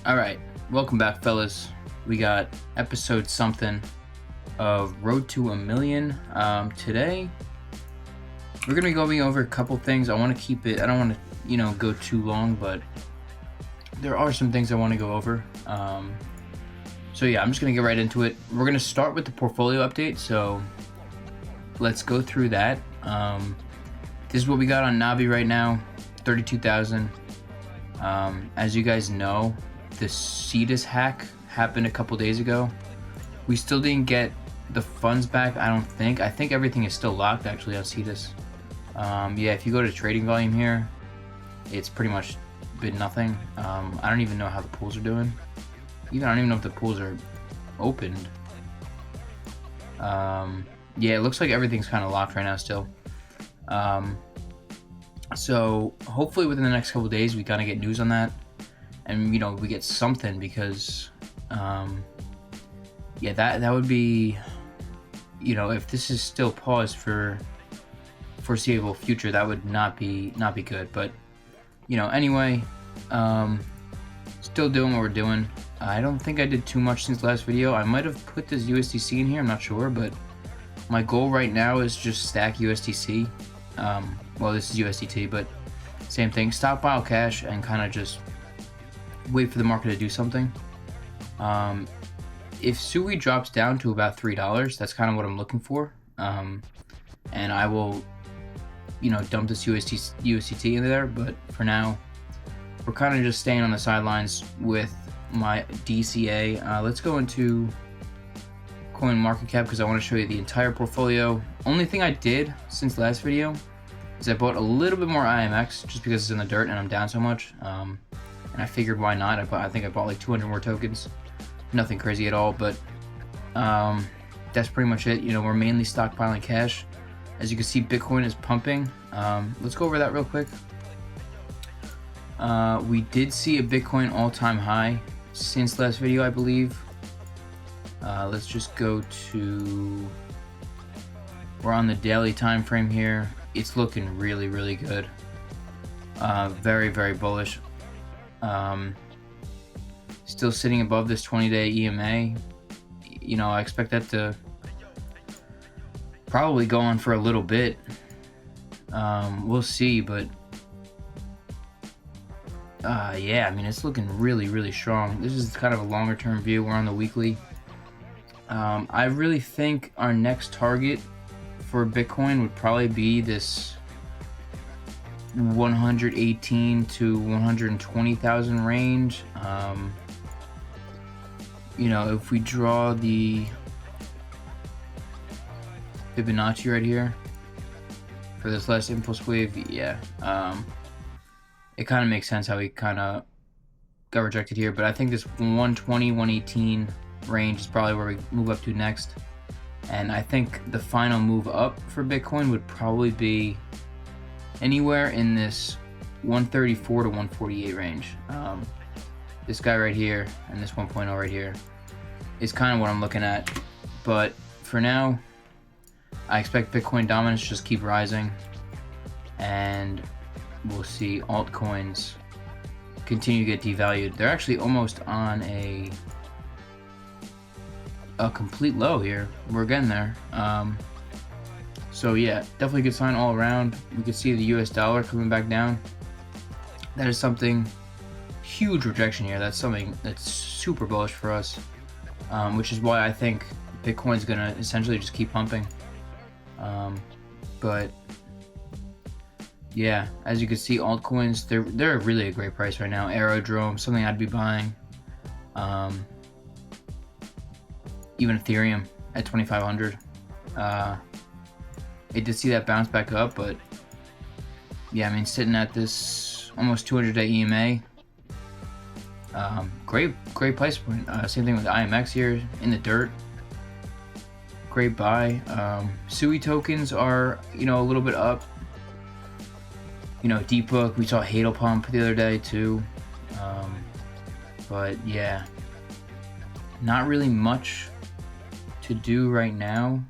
Alright, welcome back, fellas. We got episode something of Road to a Million. Today, we're going to be going over a couple things. I want to keep it, I don't want to, go too long, but there are some things I want to go over. So yeah, I'm just going to get right into it. We're going to start with the portfolio update, so let's go through that. This is what we got on Navi right now, 32,000. As you guys know, the Cetus hack happened a couple days ago. We still didn't get the funds back, I don't think. I think everything is still locked actually on Cetus. Yeah, if you go to trading volume here, it's pretty much been nothing. I don't even know how the pools are doing. I don't even know if the pools are opened. Yeah, it looks like everything's kind of locked right now still. So hopefully within the next couple of days we kind of get news on that, and we get something, because yeah, that would be, if this is still paused for foreseeable future, that would not be good. But anyway, still doing what we're doing. I don't think I did too much since last video. I might have put this USDC in here, I'm not sure, but my goal right now is just stack USDC. Well, this is USDT, but same thing. Stockpile cash and kind of just wait for the market to do something. If SUI drops down to about $3, that's kind of what I'm looking for. And I will, dump this USDT in there. But for now, we're kind of just staying on the sidelines with my DCA. Let's go into coin market cap, because I want to show you the entire portfolio. Only thing I did since last video is I bought a little bit more IMX just because it's in the dirt and I'm down so much. And I figured, why not? I think I bought like 200 more tokens. Nothing crazy at all, but that's pretty much it. We're mainly stockpiling cash. As you can see, Bitcoin is pumping. Let's go over that real quick. We did see a Bitcoin all-time high since last video, I believe. Let's just go to, we're on the daily time frame here. It's looking really, really good. Very, very bullish. Still sitting above this 20-day EMA. I expect that to probably go on for a little bit. We'll see, but yeah, I mean, it's looking really, really strong. This is kind of a longer term view. We're on the weekly. I really think our next target for Bitcoin would probably be this 118 to 120,000 range. If we draw the Fibonacci right here for this last impulse wave, yeah, it kind of makes sense how we kind of got rejected here. But I think this 120, 118 range is probably where we move up to next. And I think the final move up for Bitcoin would probably be anywhere in this 134 to 148 range. This guy right here and this 1.0 right here is kind of what I'm looking at. But for now, I expect Bitcoin dominance to just keep rising, and we'll see altcoins continue to get devalued. They're actually almost on a complete low here. We're getting there. So yeah, definitely a good sign all around. We can see the US dollar coming back down. That is something, huge rejection here. That's something that's super bullish for us, which is why I think Bitcoin's gonna essentially just keep pumping. But yeah, as you can see, altcoins, they're really a great price right now. Aerodrome, something I'd be buying. Even Ethereum at 2,500. It did see that bounce back up, but yeah, I mean, sitting at this almost 200-day EMA. Great price point. Same thing with IMX here in the dirt. Great buy. SUI tokens are, a little bit up. Deep Book, we saw Hadel pump the other day too. But yeah, not really much to do right now.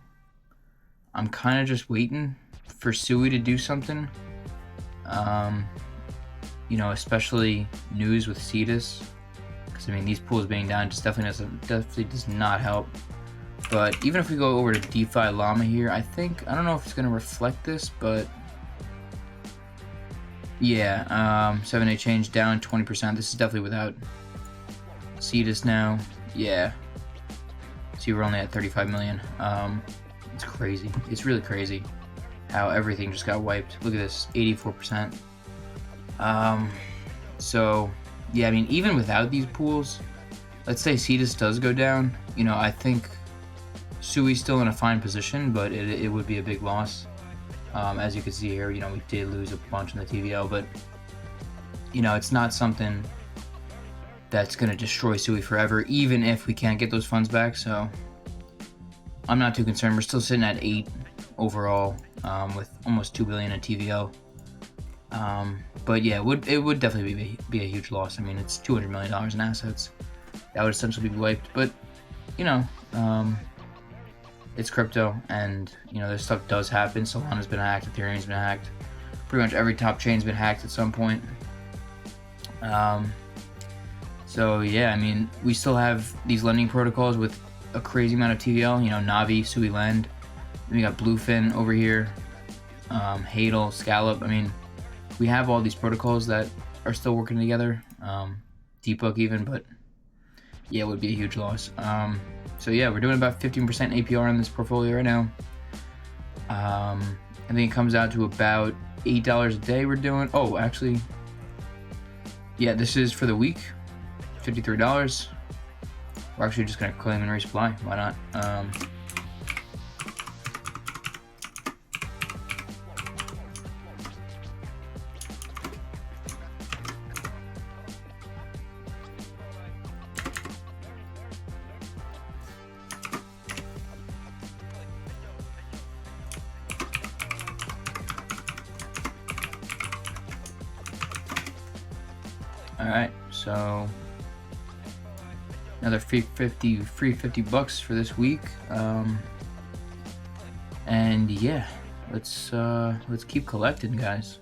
I'm kind of just waiting for SUI to do something. Especially news with Cetus, because I mean these pools being down just definitely does not help. But even if we go over to DeFi Llama here, I don't know if it's going to reflect this, but yeah, 7 change down 20%. This is definitely without Cetus now. Yeah. See, we're only at 35 million. It's crazy. It's really crazy how everything just got wiped. Look at this, 84%. So yeah, I mean, even without these pools, let's say Cetus does go down, you know, I think Sui's still in a fine position, but it would be a big loss. As you can see here, you know, we did lose a bunch in the TVL, but you know, it's not something that's going to destroy Sui forever, even if we can't get those funds back. So I'm not too concerned. We're still sitting at 8 overall, with almost 2 billion in TVL. But yeah, it would definitely be a huge loss. I mean, it's $200 million in assets that would essentially be wiped. But you know, it's crypto, and you know, this stuff does happen. Solana's been hacked, Ethereum's been hacked, pretty much every top chain's been hacked at some point. So yeah, I mean, we still have these lending protocols with a crazy amount of TVL. You know, Navi, Sui Lend. Then we got Bluefin over here, Hadel, Scallop. I mean, we have all these protocols that are still working together. Deepbook even, but yeah, it would be a huge loss. So yeah, we're doing about 15% APR on this portfolio right now. I think it comes out to about $8 a day we're doing. Oh, actually, yeah, this is for the week, $53. We're actually just gonna claim and resupply. Why not? All right, so another free 50 bucks for this week. And yeah, let's keep collecting, guys.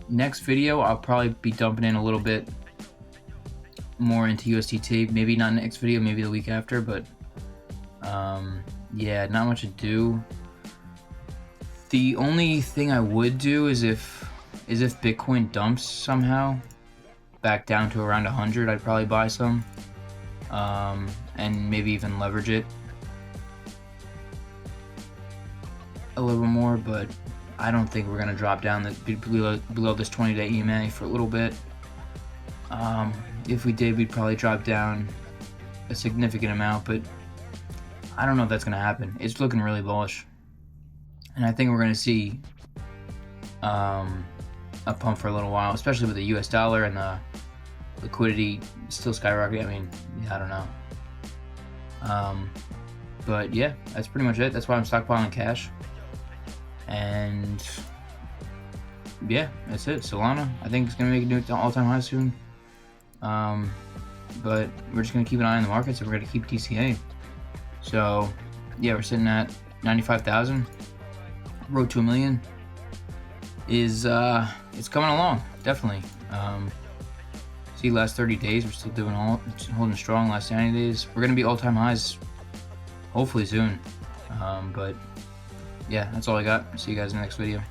Next video, I'll probably be dumping in a little bit more into USDT. Maybe not next video, maybe the week after, but yeah, not much to do. The only thing I would do is if Bitcoin dumps somehow back down to around 100, I'd probably buy some, and maybe even leverage it a little bit more. But I don't think we're gonna drop down below this 20-day EMA for a little bit. If we did, we'd probably drop down a significant amount, but I don't know if that's gonna happen. It's looking really bullish, and I think we're gonna see a pump for a little while, especially with the US dollar and the liquidity still skyrocketing. I mean, yeah, I don't know. But yeah, that's pretty much it. That's why I'm stockpiling cash. And yeah, that's it. Solana, I think it's gonna make a new all-time high soon. But we're just gonna keep an eye on the markets, and we're gonna keep DCA. So yeah, we're sitting at 95,000. Road to $1 million is it's coming along, definitely. See, last 30 days we're still holding strong. Last 90 days we're gonna be all-time highs hopefully soon. But yeah, that's all I got. See you guys in the next video.